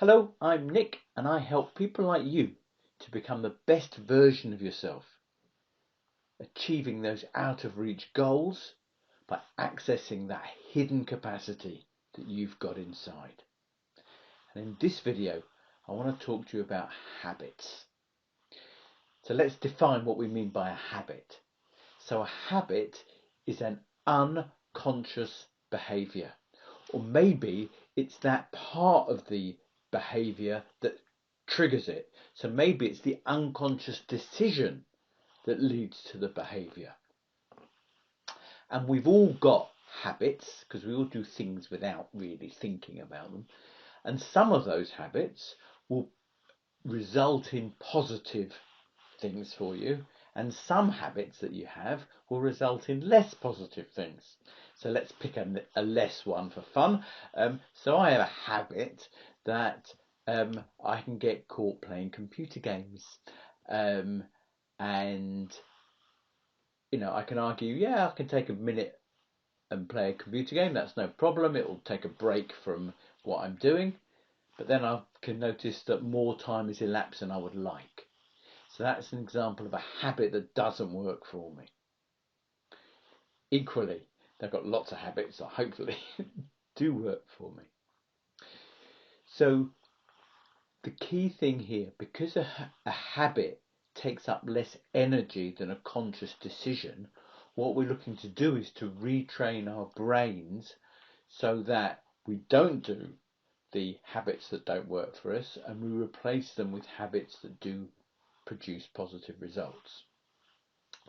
Hello, I'm Nick and I help people like you to become the best version of yourself, achieving those out of reach goals by accessing that hidden capacity that you've got inside. And in this video, I want to talk to you about habits. So let's define what we mean by a habit. So a habit is an unconscious behavior, or maybe it's that part of the behavior that triggers it. So maybe it's the unconscious decision that leads to the behavior. And we've all got habits because we all do things without really thinking about them. And some of those habits will result in positive things for you, and some habits that you have will result in less positive things. So let's pick a less one for fun. So I have a habit that I can get caught playing computer games, and I can argue, yeah, I can take a minute and play a computer game, that's no problem, it will take a break from what I'm doing, but then I can notice that more time is elapsed than I would like. So that's an example of a habit that doesn't work for me. Equally, they've got lots of habits that hopefully do work for me. So the key thing here, because a habit takes up less energy than a conscious decision, what we're looking to do is to retrain our brains so that we don't do the habits that don't work for us and we replace them with habits that do produce positive results.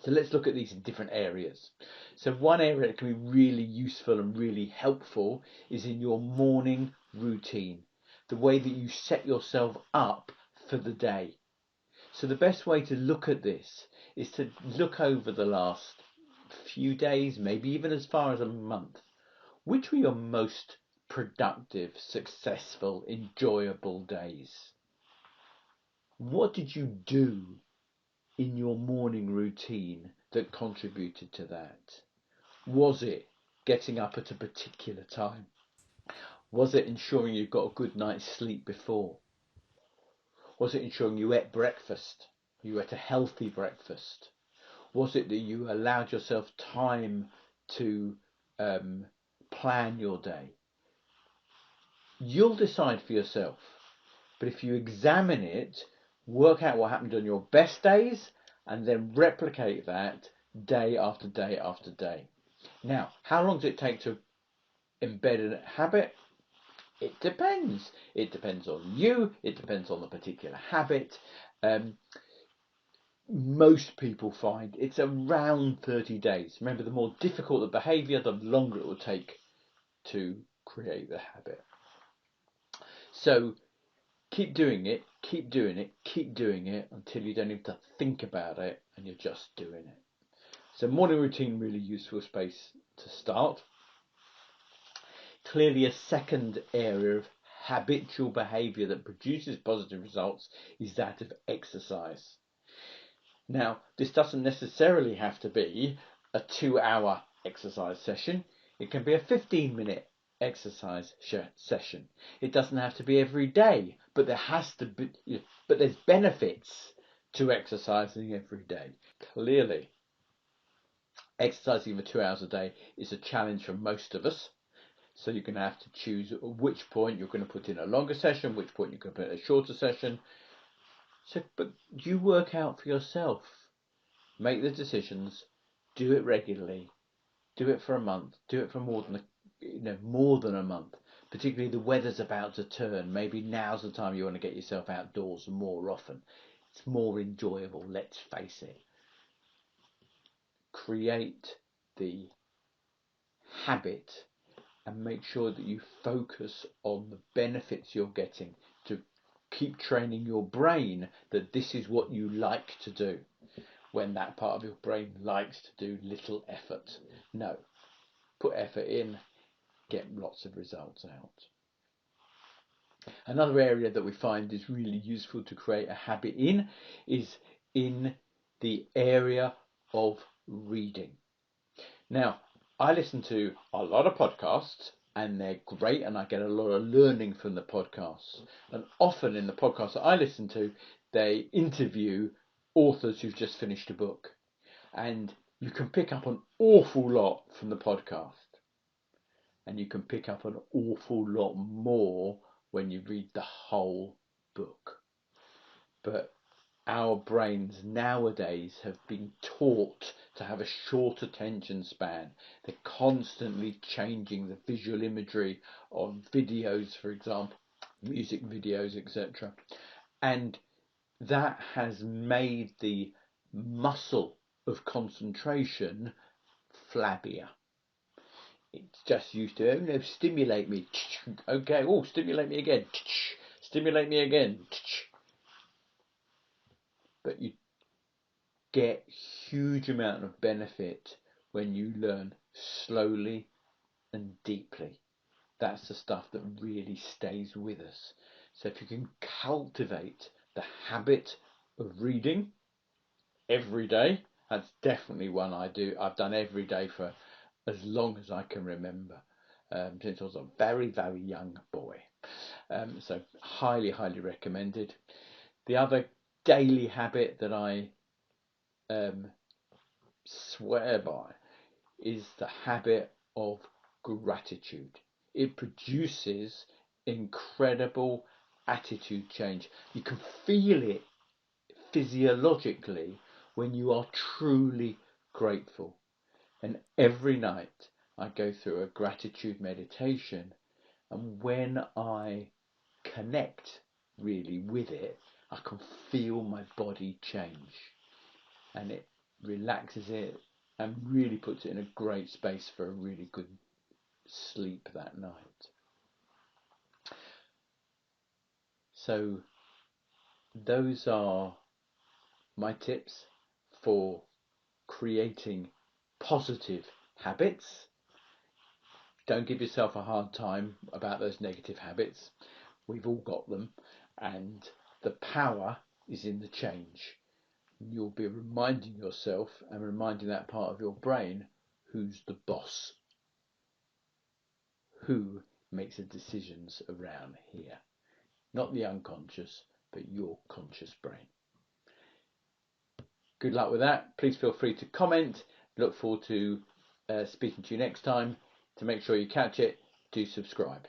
So let's look at these in different areas. So one area that can be really useful and really helpful is in your morning routine, the way that you set yourself up for the day. So the best way to look at this is to look over the last few days, maybe even as far as a month. Which were your most productive, successful, enjoyable days? What did you do in your morning routine that contributed to that? Was it getting up at a particular time? Was it ensuring you got a good night's sleep before? Was it ensuring you ate breakfast? You ate a healthy breakfast? Was it that you allowed yourself time to plan your day? You'll decide for yourself. But if you examine it, work out what happened on your best days and then replicate that day after day after day. Now, how long does it take to embed a habit? It depends. It depends on you. It depends on the particular habit. Most people find it's around 30 days. Remember, the more difficult the behavior, the longer it will take to create the habit. So keep doing it, keep doing it, keep doing it until you don't even have to think about it and you're just doing it. So morning routine, really useful space to start. Clearly a second area of habitual behaviour that produces positive results is that of exercise. Now, this doesn't necessarily have to be a 2-hour exercise session. It can be a 15-minute exercise session. It doesn't have to be every day, but there's benefits to exercising every day. Clearly, exercising for 2 hours a day is a challenge for most of us. So you're going to have to choose at which point you're going to put in a longer session, which point you're going to put in a shorter session. So, but you work out for yourself. Make the decisions. Do it regularly. Do it for a month. Do it for more than a month. Particularly the weather's about to turn. Maybe now's the time you want to get yourself outdoors more often. It's more enjoyable. Let's face it. Create the habit and make sure that you focus on the benefits you're getting to keep training your brain that this is what you like to do, when that part of your brain likes to do little effort. No, put effort in, get lots of results out. Another area that we find is really useful to create a habit in is in the area of reading. Now, I listen to a lot of podcasts, and they're great, and I get a lot of learning from the podcasts. And often in the podcasts that I listen to, they interview authors who've just finished a book, and you can pick up an awful lot from the podcast, and you can pick up an awful lot more when you read the whole book. But our brains nowadays have been taught to have a short attention span. They're constantly changing the visual imagery on videos, for example, music videos, etc. And that has made the muscle of concentration flabbier. It's just used to, oh no, stimulate me. Okay, oh, stimulate me again. Stimulate me again. But you get huge amount of benefit when you learn slowly and deeply. That's the stuff that really stays with us. So if you can cultivate the habit of reading every day, that's definitely one I've done every day for as long as I can remember, since I was a very, very young boy. So highly, highly recommended. The other daily habit that I swear by is the habit of gratitude. It produces incredible attitude change. You can feel it physiologically when you are truly grateful. And every night I go through a gratitude meditation, and when I connect really with it, I can feel my body change, and it relaxes it and really puts it in a great space for a really good sleep that night. So those are my tips for creating positive habits. Don't give yourself a hard time about those negative habits. We've all got them, and the power is in the change. You'll be reminding yourself and reminding that part of your brain who's the boss, who makes the decisions around here. Not the unconscious, but your conscious brain. Good luck with that. Please feel free to comment. Look forward to speaking to you next time. To make sure you catch it, do subscribe.